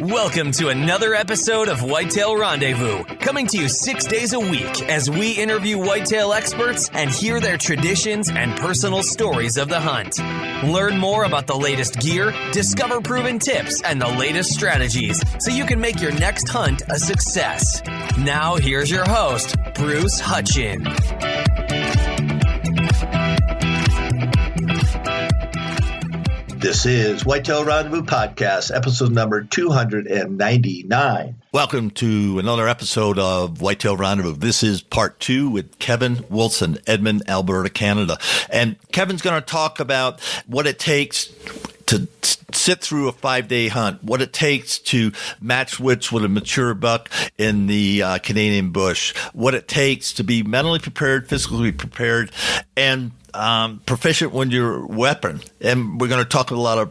Welcome to another episode of Whitetail Rendezvous, coming to you 6 days a week as we interview whitetail experts and hear their traditions and personal stories of the hunt. Learn more about the latest gear, discover proven tips, and the latest strategies so you can make your next hunt a success. Now, here's your host, Bruce Hutchin. This is Whitetail Rendezvous Podcast, episode number 299. Welcome to another episode of Whitetail Rendezvous. This is part 2 with Kevin Wilson, Edmond, Alberta, Canada. And Kevin's going to talk about what it takes to sit through a 5-day hunt, what it takes to match wits with a mature buck in the Canadian bush, what it takes to be mentally prepared, physically prepared, and proficient with your weapon. And we're going to talk a lot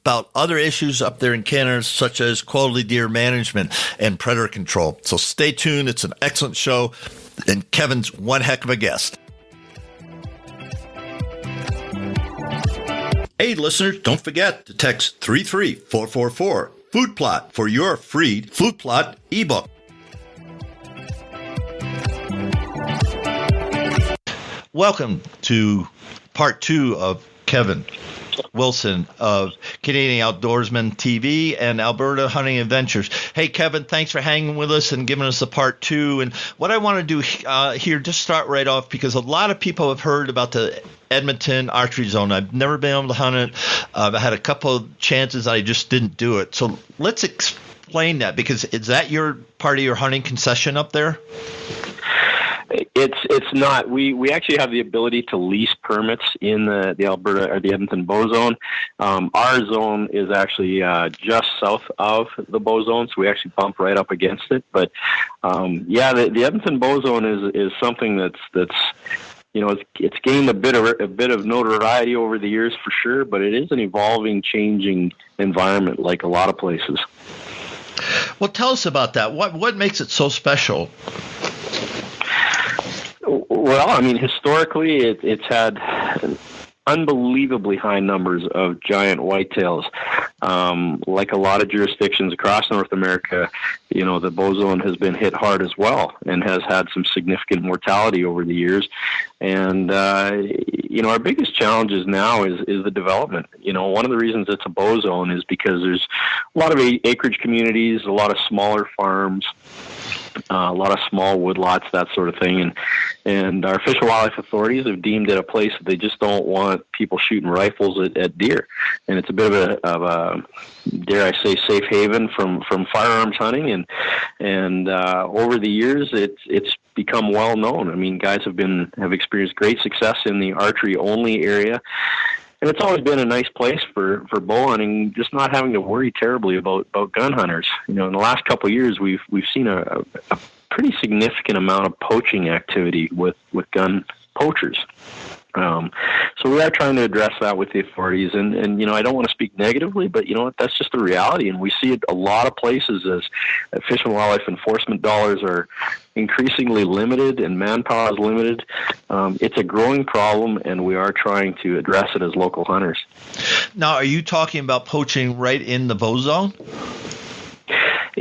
about other issues up there in Canada, such as quality deer management and predator control. So stay tuned. It's an excellent show, and Kevin's one heck of a guest. Hey, listeners, don't forget to text 33444 Food Plot for your free Food Plot ebook. Welcome to part 2 of Kevin Wilson of Canadian Outdoorsman TV and Alberta Hunting Adventures. Hey, Kevin, thanks for hanging with us and giving us a part 2. And what I want to do here, just start right off, because a lot of people have heard about the Edmonton archery zone. I've never been able to hunt it. I had a couple of chances. I just didn't do it. So let's explain that, because is that your part of your hunting concession up there? It's not. We actually have the ability to lease permits in the Alberta or the Edmonton bow zone. Our zone is actually just south of the bow zone, so we actually bump right up against it. But the Edmonton bow zone is something that's it's gained a bit of notoriety over the years for sure, but it is an evolving, changing environment like a lot of places. Well, tell us about that. What makes it so special? Well, I mean, historically, it's had unbelievably high numbers of giant whitetails. Like a lot of jurisdictions across North America, the bow zone has been hit hard as well and has had some significant mortality over the years. And, our biggest challenges now is the development. One of the reasons it's a bow zone is because there's a lot of acreage communities, a lot of smaller farms, a lot of small woodlots, that sort of thing. And our Fish and Wildlife authorities have deemed it a place that they just don't want people shooting rifles at deer. And it's a bit of a dare I say, safe haven from firearms hunting. And over the years, it's become well known. I mean, guys have experienced great success in the archery only area. And it's always been a nice place for bow hunting, just not having to worry terribly about gun hunters. In the last couple of years, we've seen a pretty significant amount of poaching activity with gun poachers. So we are trying to address that with the authorities, and I don't want to speak negatively, but that's just the reality, and we see it a lot of places as Fish and Wildlife enforcement dollars are increasingly limited and manpower is limited. It's a growing problem, and we are trying to address it as local hunters. Now, are you talking about poaching right in the bow zone?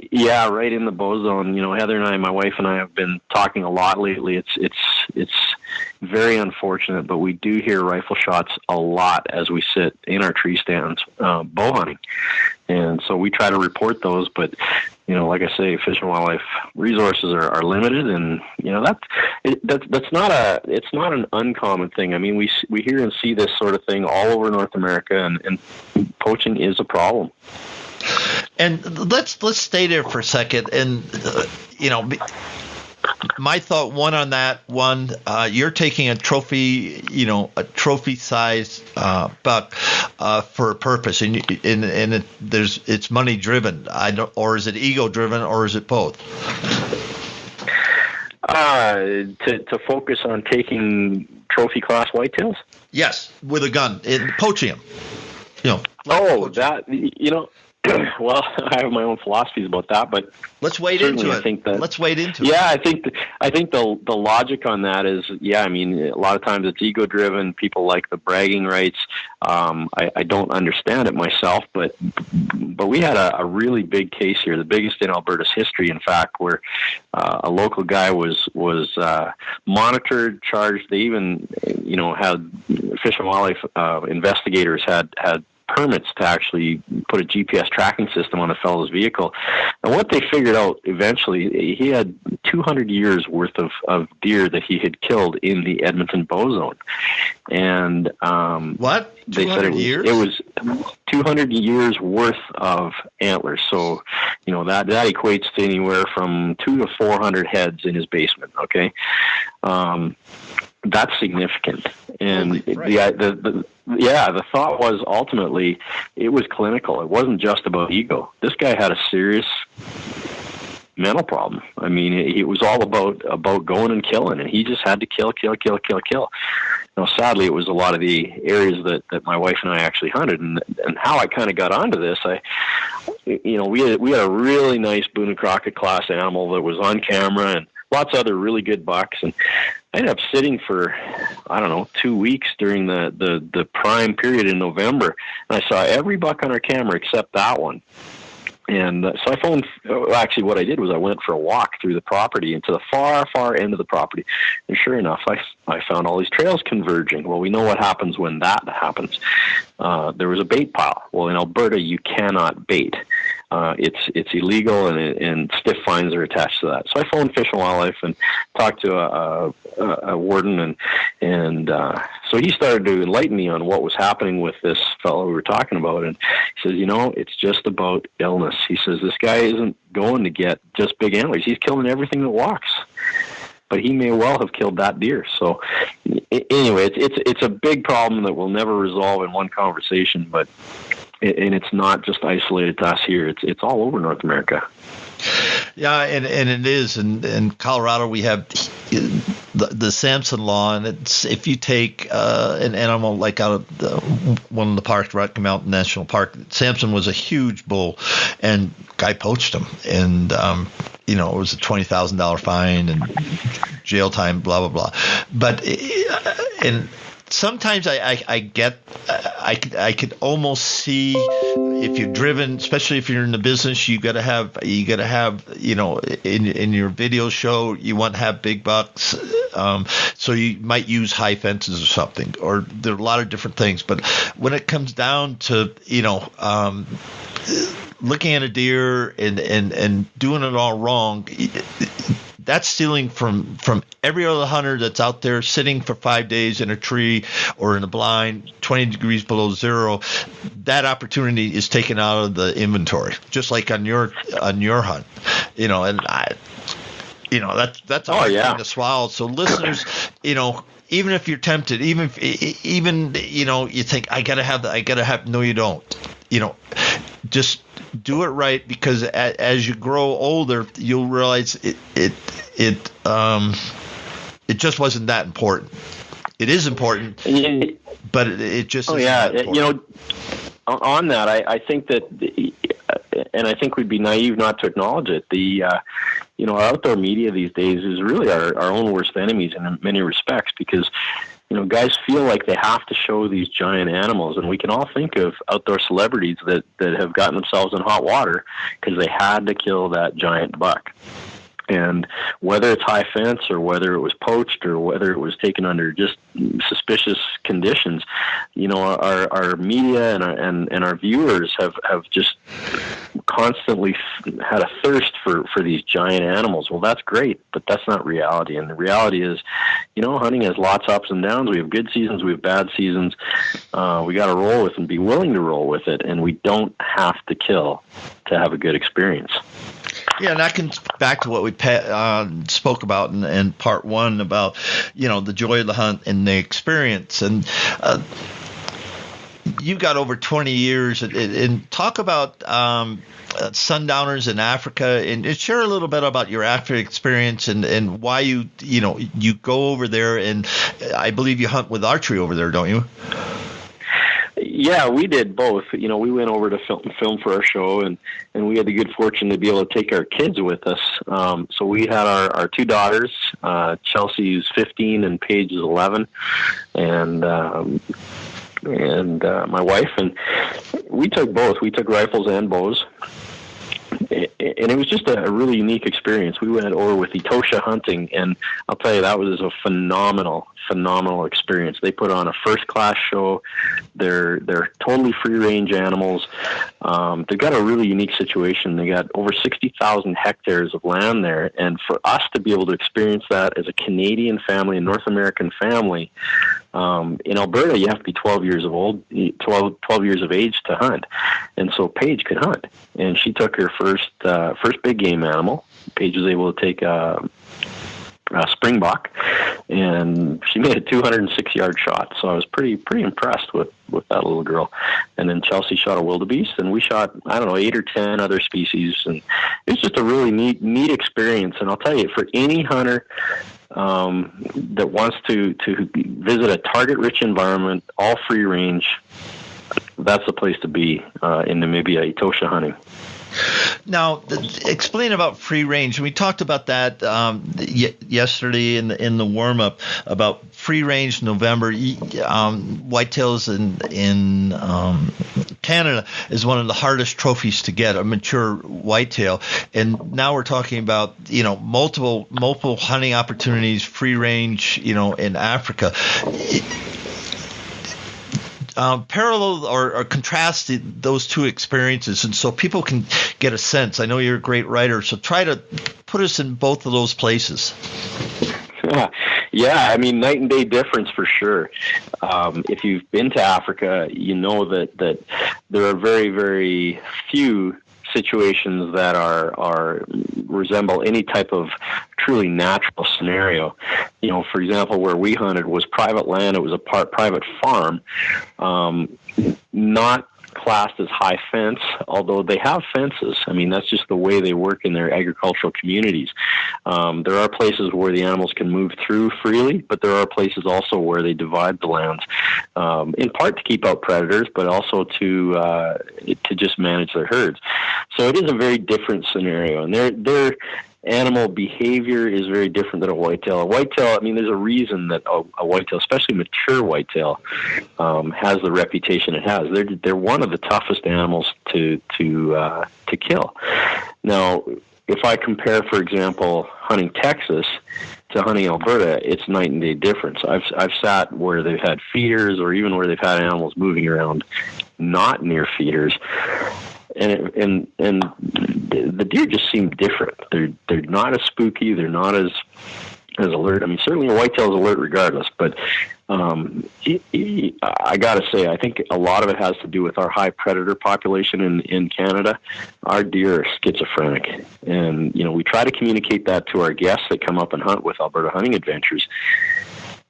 Yeah, right in the bow zone. Heather and I, my wife and I, have been talking a lot lately. It's very unfortunate, but we do hear rifle shots a lot as we sit in our tree stands bow hunting, and so we try to report those. But like I say, Fish and Wildlife resources are limited, and that's not an uncommon thing. I mean, we hear and see this sort of thing all over North America, and poaching is a problem. And let's stay there for a second. And my thought on that one, you're taking a trophy sized buck for a purpose, and it's money driven. Or is it ego driven, or is it both? To focus on taking trophy class whitetails. Yes, with a gun, poaching them. Well, I have my own philosophies about that, but let's wade into it. Let's wade into it. Yeah, I think the logic on that is, I mean, a lot of times it's ego driven. People like the bragging rights. I don't understand it myself, but we had a really big case here, the biggest in Alberta's history, in fact, where a local guy was monitored, charged. They even, had Fish and Wildlife investigators had permits to actually put a GPS tracking system on a fellow's vehicle. And what they figured out eventually, he had 200 years worth of deer that he had killed in the Edmonton bow zone. And what? 200 years? It was 200 years worth of antlers. So, that equates to anywhere from 200 to 400 heads in his basement. Okay. That's significant. And the thought was ultimately it was clinical. It wasn't just about ego. This guy had a serious mental problem. I mean, it was all about going and killing, and he just had to kill. Sadly, it was a lot of the areas that my wife and I actually hunted, and how I kind of got onto this. We had a really nice Boone and Crockett class animal that was on camera, and lots of other really good bucks, and I ended up sitting for, 2 weeks during the prime period in November, and I saw every buck on our camera except that one. And so actually what I did was I went for a walk through the property into the far, far end of the property. And sure enough, I found all these trails converging. Well, we know what happens when that happens. There was a bait pile. Well, in Alberta, you cannot bait. It's illegal, and stiff fines are attached to that. So I phoned Fish and Wildlife and talked to a warden, and so he started to enlighten me on what was happening with this fellow we were talking about. And he says, it's just about illness. He says, this guy isn't going to get just big antlers. He's killing everything that walks. But he may well have killed that deer. So anyway, it's a big problem that we'll never resolve in one conversation, and it's not just isolated to us here. It's all over North America. Yeah, and it is. In Colorado, we have the Samson law, and it's if you take an animal like out of one of the parks, Rocky Mountain National Park, Samson was a huge bull, and guy poached him, and it was a $20,000 fine and jail time, blah blah blah. But and sometimes I could almost see if you've driven, especially if you're in the business, you gotta have in your video show you want to have big bucks, so you might use high fences or something, or there are a lot of different things. But when it comes down to looking at a deer and doing it all wrong, that's stealing from every other hunter that's out there sitting for 5 days in a tree or in a blind 20 degrees below zero. That opportunity is taken out of the inventory, just like on your hunt, and that's a hard thing to swallow. So listeners, even if you're tempted, even you think I gotta have, no, you don't. Just do it right, because as you grow older, you'll realize it just wasn't that important. It is important, but it just isn't that important. On that, I think that, and I think we'd be naive not to acknowledge it. Our outdoor media these days is really our own worst enemies in many respects, because guys feel like they have to show these giant animals, and we can all think of outdoor celebrities that have gotten themselves in hot water because they had to kill that giant buck. And whether it's high fence or whether it was poached or whether it was taken under just suspicious conditions, our media and our viewers have just constantly had a thirst for these giant animals. Well, that's great, but that's not reality. And the reality is, hunting has lots of ups and downs. We have good seasons, we have bad seasons. We got to roll with and be willing to roll with it. And we don't have to kill to have a good experience. Yeah, and that comes back to what we spoke about in part one about, the joy of the hunt and the experience. And you've got over 20 years. And talk about sundowners in Africa, and share a little bit about your Africa experience and why you go over there. And I believe you hunt with archery over there, don't you? Yeah, we did both. You know, we went over to film for our show, and we had the good fortune to be able to take our kids with us. So we had our two daughters, Chelsea is 15 and Paige is 11, and my wife, and we took both. We took rifles and bows. And it was just a really unique experience. We went over with Etosha hunting, and I'll tell you, that was a phenomenal experience. They put on a first-class show. They're totally free-range animals. They've got a really unique situation. They got over 60,000 hectares of land there, and for us to be able to experience that as a Canadian family, a North American family, in Alberta, you have to be 12 years of age to hunt. And so Paige could hunt, and she took her first big game animal. Paige was able to take a springbok, and she made a 206-yard shot. So I was pretty impressed with that little girl. And then Chelsea shot a wildebeest, and we shot, 8 or 10 other species. And it was just a really neat experience. And I'll tell you, for any hunter that wants to visit a target-rich environment, all free range, that's the place to be in Namibia, Etosha hunting. Now, explain about free range. We talked about that yesterday in the warm up about free range November. Whitetails in Canada is one of the hardest trophies to get, a mature whitetail. And now we're talking about multiple hunting opportunities, free range, in Africa. Parallel or contrast those two experiences, and so people can get a sense. I know you're a great writer, so try to put us in both of those places. Yeah, I mean, night and day difference for sure. If you've been to Africa, you know that there are very, very few situations that resemble any type of truly natural scenario. For example, where we hunted was private land. It was a private farm, not classed as high fence, although they have fences. I mean, that's just the way they work in their agricultural communities. There are places where the animals can move through freely, but there are places also where they divide the lands, in part to keep out predators, but also to just manage their herds. So it is a very different scenario, and their animal behavior is very different than a whitetail. A whitetail, I mean, there's a reason that a whitetail, especially mature whitetail, has the reputation it has. They're one of the toughest animals to kill. Now, if I compare, for example, hunting Texas to hunting Alberta, it's night and day difference. I've sat where they've had feeders, or even where they've had animals moving around not near feeders. And the deer just seem different. They're not as spooky. They're not as alert. I mean, certainly a whitetail is alert regardless, but I got to say, I think a lot of it has to do with our high predator population in Canada. Our deer are schizophrenic, and we try to communicate that to our guests that come up and hunt with Alberta Hunting Adventures.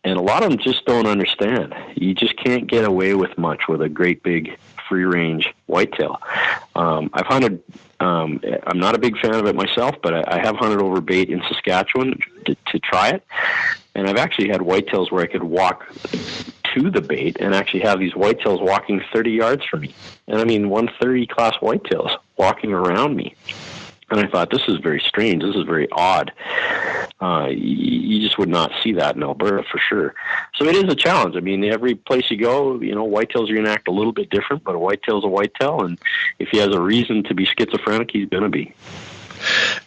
And a lot of them just don't understand. You just can't get away with much with a great big free-range whitetail. I've hunted, I'm not a big fan of it myself, but I have hunted over bait in Saskatchewan to try it. And I've actually had whitetails where I could walk to the bait and actually have these whitetails walking 30 yards from me. And I mean, 130 class whitetails walking around me. And I thought, this is very strange. This is very odd. You just would not see that in Alberta for sure. So it is a challenge. I mean, every place you go, whitetails are going to act a little bit different, but a whitetail's a whitetail. And if he has a reason to be schizophrenic, he's going to be.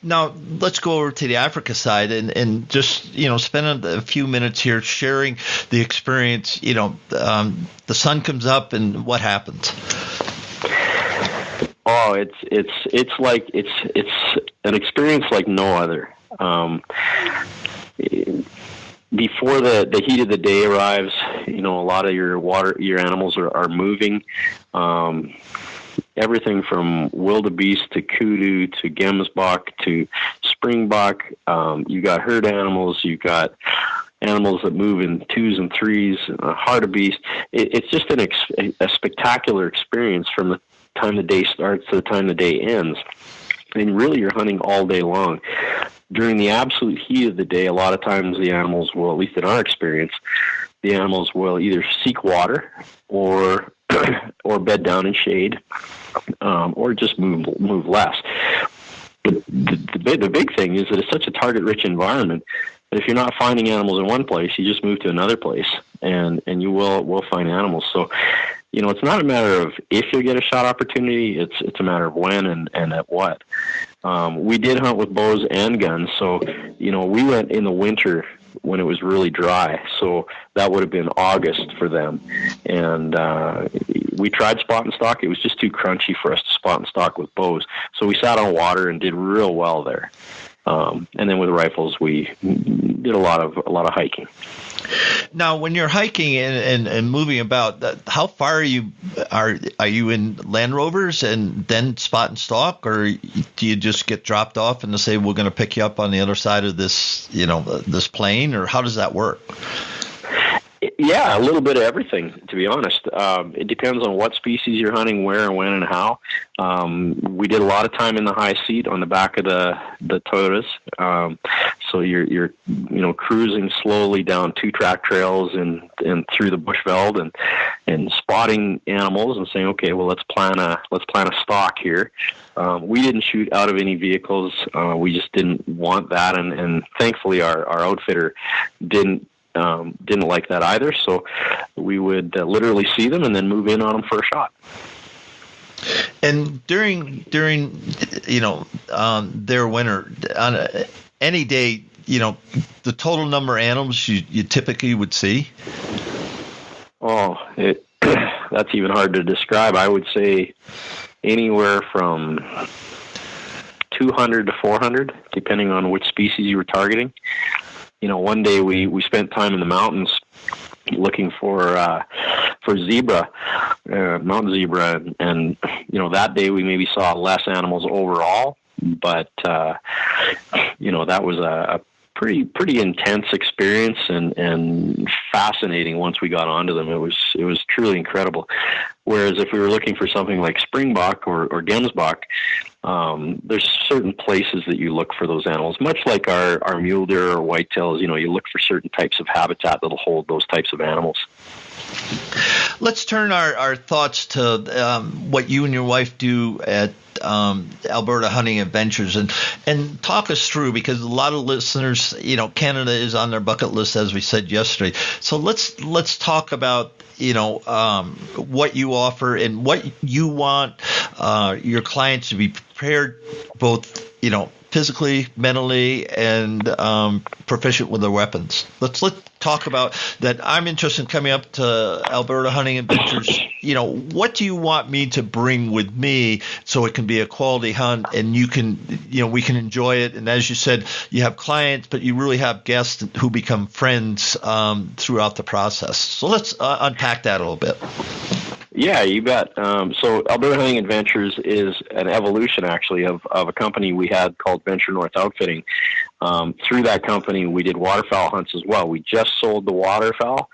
Now, let's go over to the Africa side and just, spend a few minutes here sharing the experience. The sun comes up and what happens? Oh, it's like it's an experience like no other. Before the heat of the day arrives, a lot of your animals are moving. Everything from wildebeest to kudu to gemsbok to springbok. You got herd animals. You got animals that move in 2s and 3s. Hartebeest. It's just a spectacular experience from the time the day starts to the time the day ends. And really, you're hunting all day long. During the absolute heat of the day, a lot of times the animals will, at least in our experience, the animals will either seek water or or bed down in shade, or just move less. But the big thing is that it's such a target-rich environment that if you're not finding animals in one place, you just move to another place, and you will find animals. So, it's not a matter of if you'll get a shot opportunity. It's a matter of when and at what. We did hunt with bows and guns, so we went in the winter when it was really dry. So that would have been August for them, and we tried spot and stock. It was just too crunchy for us to spot and stock with bows. So we sat on water and did real well there. And then with rifles, we did a lot of hiking. Now, when you're hiking and moving about, how far are you in Land Rovers and then spot and stalk, or do you just get dropped off and they say we're going to pick you up on the other side of this, this plain, or how does that work? Yeah, a little bit of everything, to be honest. It depends on what species you're hunting, where and when and how. We did a lot of time in the high seat on the back of the Toyotas. So you're cruising slowly down 2-track trails and through the bushveld and spotting animals and saying, okay, well, let's plan a stalk here. We didn't shoot out of any vehicles. We just didn't want that, and thankfully our outfitter didn't like that either. So we would literally see them and then move in on them for a shot. And during their winter, on any day, the total number of animals you typically would see? Oh, that's even hard to describe. I would say anywhere from 200 to 400, depending on which species you were targeting. One day we spent time in the mountains looking for zebra, mountain zebra, and that day we maybe saw less animals overall, but that was a pretty intense experience and fascinating once we got onto them. It was truly incredible. Whereas if we were looking for something like springbuck or gemsbuck, there's certain places that you look for those animals, much like our mule deer or whitetails. You look for certain types of habitat that'll hold those types of animals. Let's turn our thoughts to what you and your wife do at Alberta Hunting Adventures, and talk us through, because a lot of listeners, Canada is on their bucket list, as we said yesterday. So let's talk about what you offer and what you want your clients to be prepared, both physically, mentally, and proficient with their weapons. Let's talk about that. I'm interested in coming up to Alberta Hunting Adventures. What do you want me to bring with me so it can be a quality hunt and we can enjoy it? And as you said, you have clients, but you really have guests who become friends throughout the process. So let's unpack that a little bit. Yeah, you bet. So Alberta Hunting Adventures is an evolution, actually, of a company we had called Venture North Outfitting. Through that company, we did waterfowl hunts as well. We just sold the waterfowl,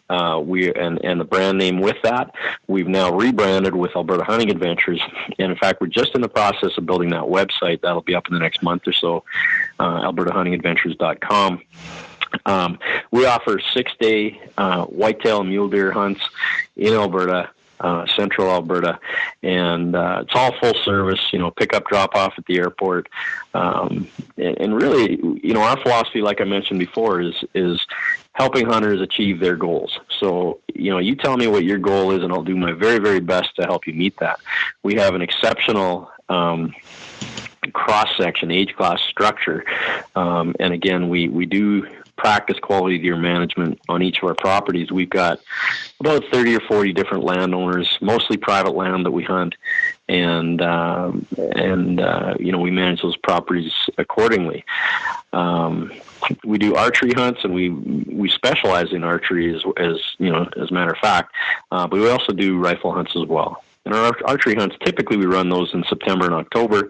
and the brand name with that. We've now rebranded with Alberta Hunting Adventures, and in fact, we're just in the process of building that website. That'll be up in the next month or so, albertahuntingadventures.com. We offer 6-day whitetail and mule deer hunts in Alberta, central Alberta, and it's all full service, pick up, drop off at the airport. And really, our philosophy, like I mentioned before, is helping hunters achieve their goals. So, you tell me what your goal is and I'll do my very, very best to help you meet that. We have an exceptional cross-section, age class structure. And again, we do practice quality deer management on each of our properties. We've got about 30 or 40 different landowners, mostly private land that we hunt, and we manage those properties accordingly. We do archery hunts, and we specialize in archery as a matter of fact, but we also do rifle hunts as well. And our archery hunts, typically we run those in September and October,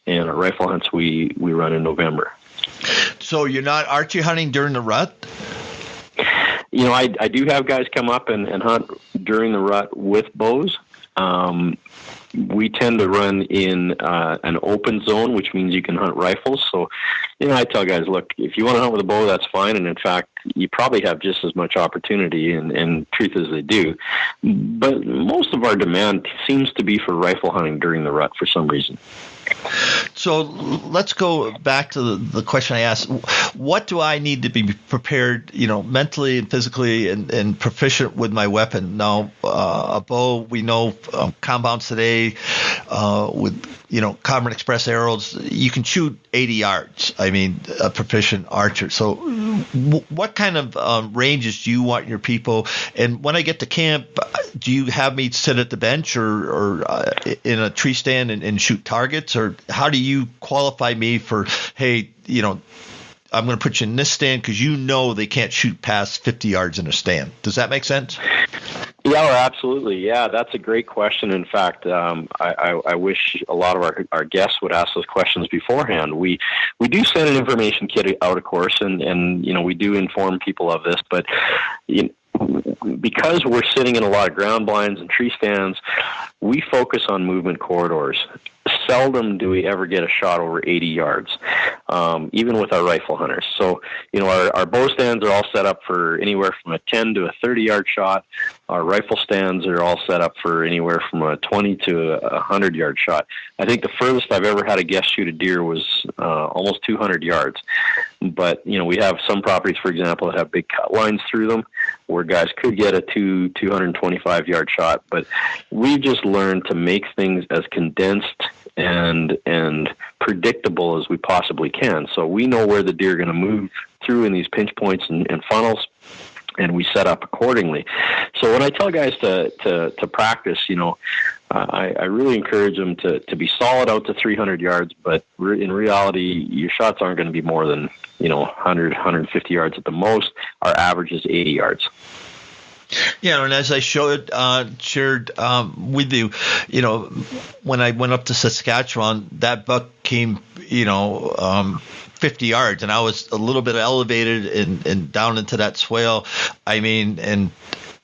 and our rifle hunts we run in November. So you're not archery hunting during the rut? I do have guys come up and hunt during the rut with bows. we tend to run in an open zone, which means you can hunt rifles. So, I tell guys, look, if you want to hunt with a bow, that's fine. And in fact, you probably have just as much opportunity and truth as they do. But most of our demand seems to be for rifle hunting during the rut for some reason. So let's go back to the question I asked. What do I need to be prepared, mentally and physically and proficient with my weapon? Now, a bow, we know compounds today with, Carbon Express arrows, you can shoot 80 yards. I mean, a proficient archer. So what kind of ranges do you want your people? And when I get to camp, do you have me sit at the bench or in a tree stand and shoot targets? Or how do you qualify me for, hey, I'm going to put you in this stand because they can't shoot past 50 yards in a stand. Does that make sense? Yeah, absolutely. Yeah, that's a great question. In fact, I wish a lot of our guests would ask those questions beforehand. We do send an information kit out, of course, and we do inform people of this, but because we're sitting in a lot of ground blinds and tree stands, we focus on movement corridors. Seldom do we ever get a shot over 80 yards, even with our rifle hunters. So, our bow stands are all set up for anywhere from a 10 to a 30-yard shot. Our rifle stands are all set up for anywhere from a 20 to a 100-yard shot. I think the furthest I've ever had a guest shoot a deer was almost 200 yards. But, we have some properties, for example, that have big cut lines through them where guys could get a 225-yard shot. But we just learned to make things as condensed and predictable as we possibly can. So we know where the deer are going to move through in these pinch points and funnels, and we set up accordingly. So when I tell guys to practice, I really encourage them to be solid out to 300 yards, but in reality, your shots aren't going to be more than 100, 150 yards at the most. Our average is 80 yards. Yeah, and as I shared with you, when I went up to Saskatchewan, that buck came, 50 yards, and I was a little bit elevated and down into that swale. I mean, and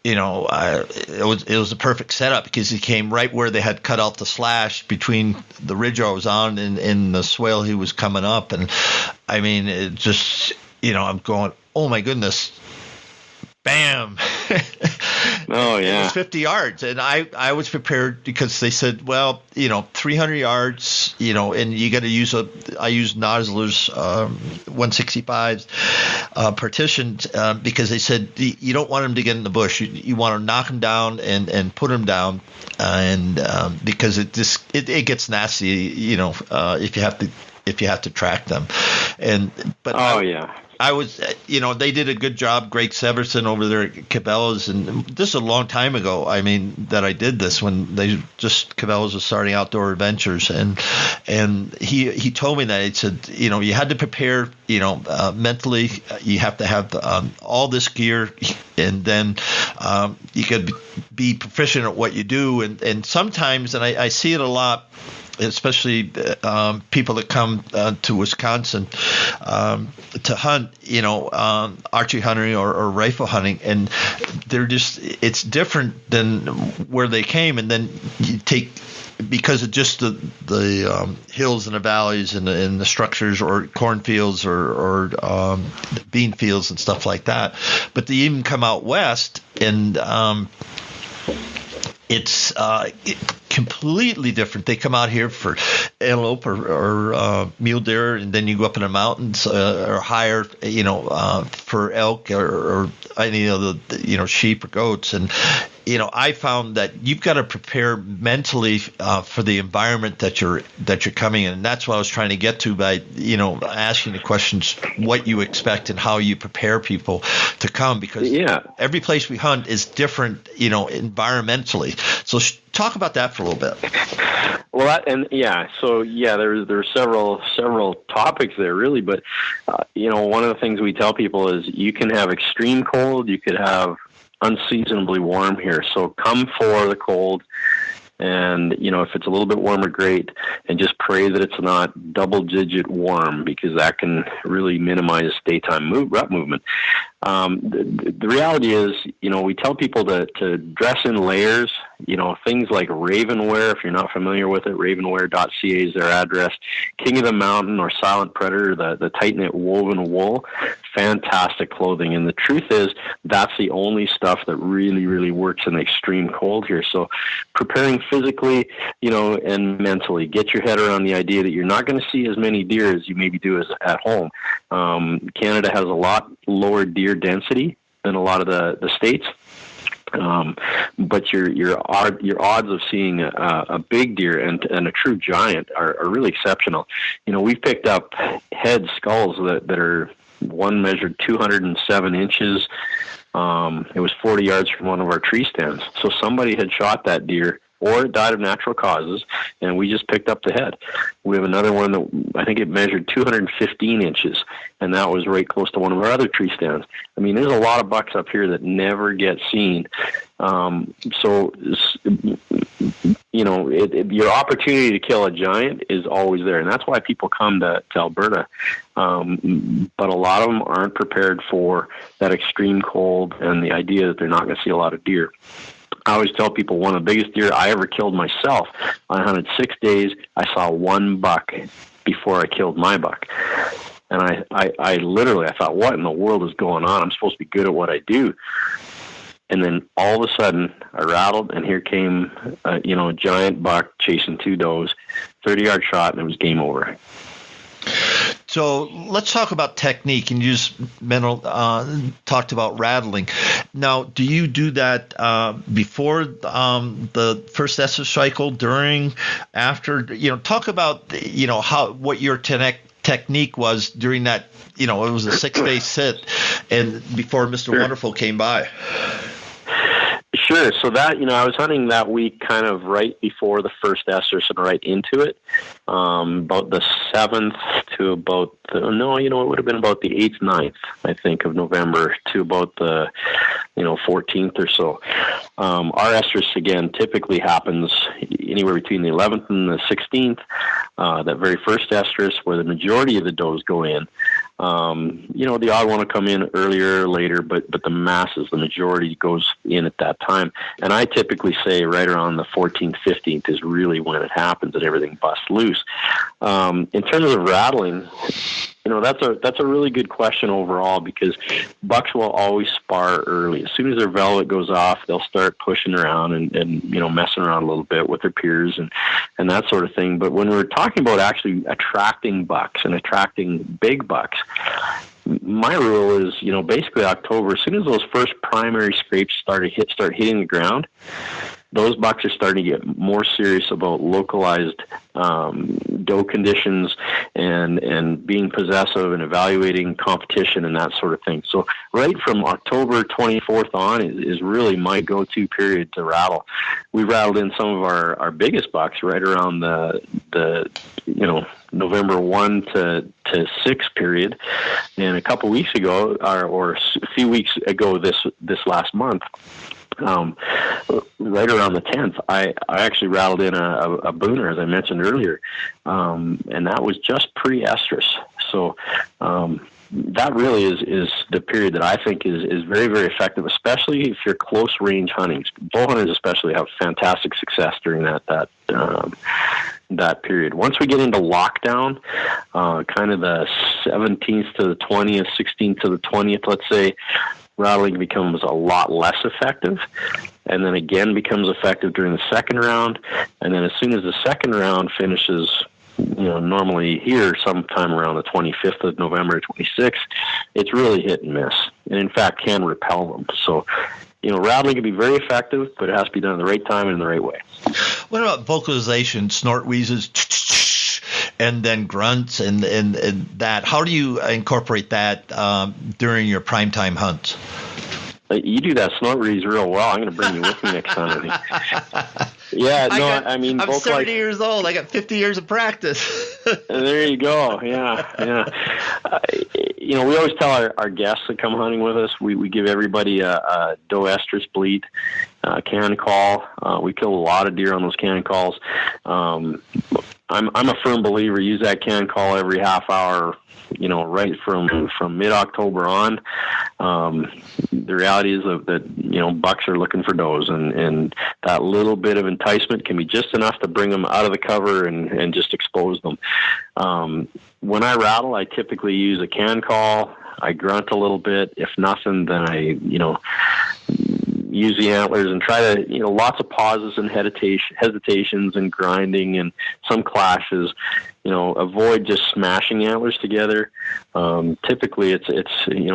it was a perfect setup because he came right where they had cut out the slash between the ridge I was on and the swale he was coming up, and I mean, it just, I'm going, oh my goodness. Bam. Oh, yeah. It was 50 yards. And I was prepared because they said, well, 300 yards, and you got to use I use Nosler's 165s partitioned because they said you don't want them to get in the bush. You want to knock them down and put them down. And because it gets nasty, if you have to track them. Yeah. I was, they did a good job. Greg Severson over there at Cabela's, and this is a long time ago. I mean, that I did this when Cabela's was starting Outdoor Adventures, and he told me that. He said, you had to prepare, mentally. You have to have all this gear, and then you could be proficient at what you do. And sometimes, and I see it a lot, especially people that come to Wisconsin to hunt, archery hunting or rifle hunting, and it's different than where they came. And then you take, because of just the hills and the valleys and the structures or cornfields or bean fields and stuff like that. But they even come out west and it's completely different. They come out here for antelope or mule deer, and then you go up in the mountains or higher, for elk or any of the, sheep or goats. And, I found that you've got to prepare mentally for the environment that you're coming in. And that's what I was trying to get to by, asking the questions, what you expect and how you prepare people to come, because every place we hunt is different, environmentally. So talk about that for a little bit. Well, there's several topics there, really. But, one of the things we tell people is you can have extreme cold, you could have unseasonably warm here. So come for the cold, and if it's a little bit warmer, great, and just pray that it's not double-digit warm, because that can really minimize daytime rut movement. The reality is, we tell people to dress in layers. Things like Ravenwear, if you're not familiar with it, ravenwear.ca is their address. King of the Mountain or Silent Predator, the tight-knit woven wool, fantastic clothing. And the truth is, that's the only stuff that really, really works in the extreme cold here. So preparing physically, and mentally, get your head around the idea that you're not going to see as many deer as you maybe do as at home. Canada has a lot lower deer density than a lot of the states. But your odds of seeing a big deer and a true giant are really exceptional. We've picked up head skulls that are, one measured 207 inches. It was 40 yards from one of our tree stands. So somebody had shot that deer, or it died of natural causes, and we just picked up the head. We have another one that I think it measured 215 inches, and that was right close to one of our other tree stands. I mean, there's a lot of bucks up here that never get seen. Your opportunity to kill a giant is always there, and that's why people come to Alberta. But a lot of them aren't prepared for that extreme cold and the idea that they're not going to see a lot of deer. I always tell people one of the biggest deer I ever killed myself. I hunted 6 days. I saw one buck before I killed my buck. And I literally thought, what in the world is going on? I'm supposed to be good at what I do. And then all of a sudden I rattled, and here came a giant buck chasing two does, 30-yard shot, and it was game over. So let's talk about technique. And you just talked about rattling. Now, do you do that before the first estrus cycle, during, after? Talk about what your technique was during that. It was a 6-day sit, and before Mr. Wonderful came by. Sure. So that, I was hunting that week kind of right before the first estrus and right into it, about the 7th to about it would have been about the 8th, 9th, I think, of November to about the, 14th or so. Our estrus, again, typically happens anywhere between the 11th and the 16th, that very first estrus where the majority of the does go in. The odd one will come in earlier or later, but the masses, the majority goes in at that time. And I typically say right around the 14th, 15th is really when it happens and everything busts loose. In terms of rattling, that's a really good question overall, because bucks will always spar early. As soon as their velvet goes off, they'll start pushing around and messing around a little bit with their peers and that sort of thing. But when we're talking about actually attracting bucks and attracting big bucks, my rule is, basically October, as soon as those first primary scrapes start hitting the ground, those bucks are starting to get more serious about localized doe conditions and being possessive and evaluating competition and that sort of thing. So right from October 24th on is really my go-to period to rattle. We rattled in some of our biggest bucks right around the November 1 to 6 period. And a couple weeks ago, or a few weeks ago this last month, right around the 10th, I actually rattled in a booner, as I mentioned earlier, and that was just pre-estrus. So that really is the period that I think is very, very effective, especially if you're close range hunting. Bow hunters especially have fantastic success during that period. Once we get into lockdown, kind of the 17th to the 20th, 16th to the 20th, let's say, rattling becomes a lot less effective, and then again becomes effective during the second round. And then as soon as the second round finishes, normally here sometime around the 25th of November, 26th, it's really hit and miss, and in fact can repel them. So, rattling can be very effective, but it has to be done at the right time and in the right way. What about vocalization, snort, wheezes, and then grunts and that? How do you incorporate that during your primetime hunts? You do that snort wheeze real well. I'm going to bring you with me next time. Yeah, I'm 70 years old. I got 50 years of practice. There you go. Yeah. We always tell our guests that come hunting with us, we give everybody a doe estrus bleat cannon call. We kill a lot of deer on those cannon calls. I'm a firm believer. Use that can call every half hour. Right from mid-October on. The reality is that bucks are looking for does, and that little bit of enticement can be just enough to bring them out of the cover and just expose them. When I rattle, I typically use a can call. I grunt a little bit. If nothing, then I use the antlers and try to, lots of pauses and hesitations and grinding and some clashes. Avoid just smashing antlers together. Typically it's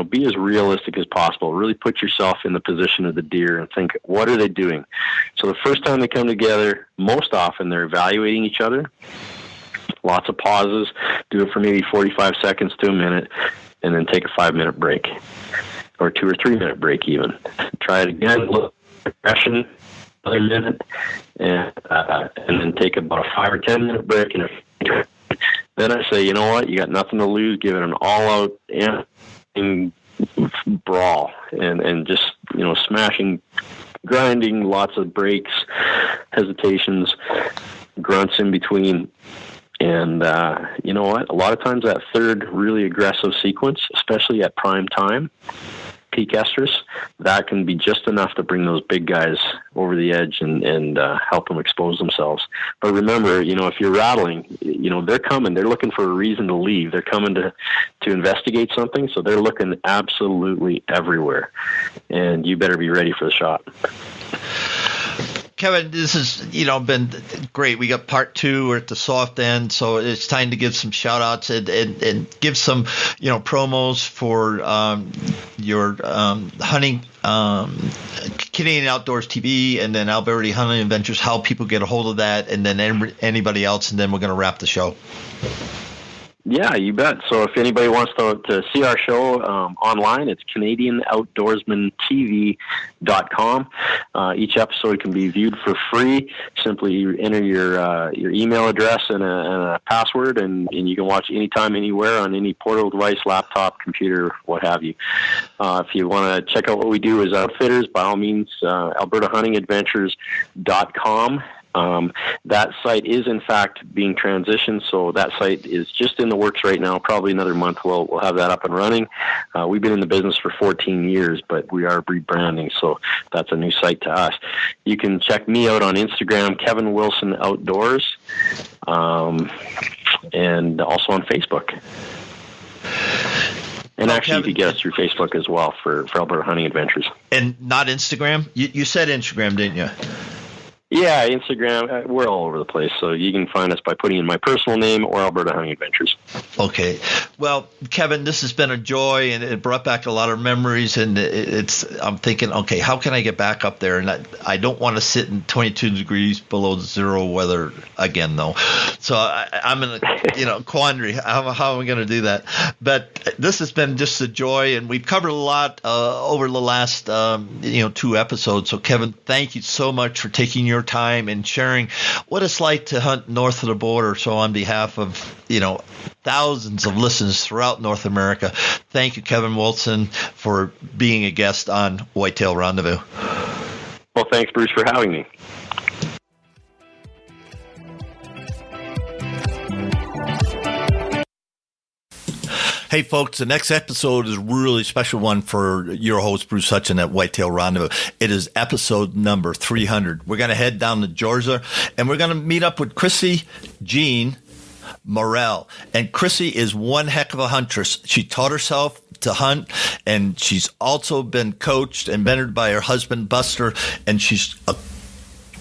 be as realistic as possible. Really put yourself in the position of the deer and think, what are they doing? So the first time they come together, most often they're evaluating each other. Lots of pauses. Do it for maybe 45 seconds to a minute, and then take a 5-minute break, or 2 or 3 minute break even. Try it again, look at aggression, another minute, and then take about a 5 or 10 minute break. And then I say, you know what, you got nothing to lose. Give it an all-out brawl, and just smashing, grinding, lots of breaks, hesitations, grunts in between. And you know what? A lot of times that third really aggressive sequence, especially at prime time, peak estrus, that can be just enough to bring those big guys over the edge and help them expose themselves. But remember, if you're rattling, they're coming. They're looking for a reason to leave. They're coming to investigate something, so they're looking absolutely everywhere. And you better be ready for the shot. Kevin, this has been great. We got part 2. We're at the soft end, so it's time to give some shout outs and give some promos for your hunting, Canadian Outdoors TV, and then Alberta Hunting Adventures, how people get a hold of that, and then anybody else, and then we're going to wrap the show. Yeah, you bet. So if anybody wants to see our show online, it's CanadianOutdoorsmanTV.com. Each episode can be viewed for free. Simply enter your email address and a password, and you can watch anytime, anywhere, on any portable device, laptop, computer, what have you. If you want to check out what we do as outfitters, by all means, AlbertaHuntingAdventures.com. That site is in fact being transitioned, so that site is just in the works right now. Probably another month we'll have that up and running. We've been in the business for 14 years, but we are rebranding, so that's a new site to us. You can check me out on Instagram, Kevin Wilson Outdoors, and also on Facebook. And actually, Kevin, you can get us through Facebook as well for Alberta Hunting Adventures. And not Instagram? You said Instagram, didn't you? Yeah, Instagram, we're all over the place, so you can find us by putting in my personal name or Alberta Hunting Adventures. Okay. Well, Kevin, this has been a joy, and it brought back a lot of memories, and I'm thinking, okay, how can I get back up there? And I don't want to sit in 22 degrees below zero weather again, though. So I'm in a quandary. How am I going to do that? But this has been just a joy, and we've covered a lot over the last 2 episodes. So, Kevin, thank you so much for taking your time and sharing what it's like to hunt north of the border. So on behalf of thousands of listeners throughout North America, thank you, Kevin Wilson, for being a guest on Whitetail Rendezvous. Well, thanks, Bruce, for having me. Hey, folks, the next episode is a really special one for your host, Bruce Hutchin at Whitetail Rendezvous. It is episode number 300. We're going to head down to Georgia, and we're going to meet up with Chrissy Jean Morell. And Chrissy is one heck of a huntress. She taught herself to hunt, and she's also been coached and mentored by her husband, Buster, and she's a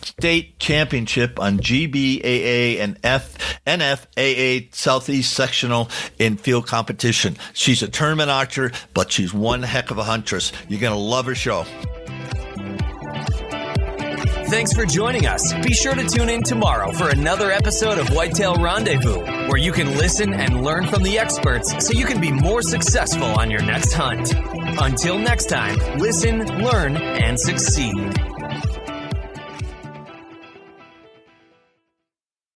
state championship on GBAA and NFAA Southeast Sectional in field competition. She's a tournament archer, but she's one heck of a huntress. You're going to love her show. Thanks for joining us. Be sure to tune in tomorrow for another episode of Whitetail Rendezvous, where you can listen and learn from the experts so you can be more successful on your next hunt. Until next time, listen, learn, and succeed.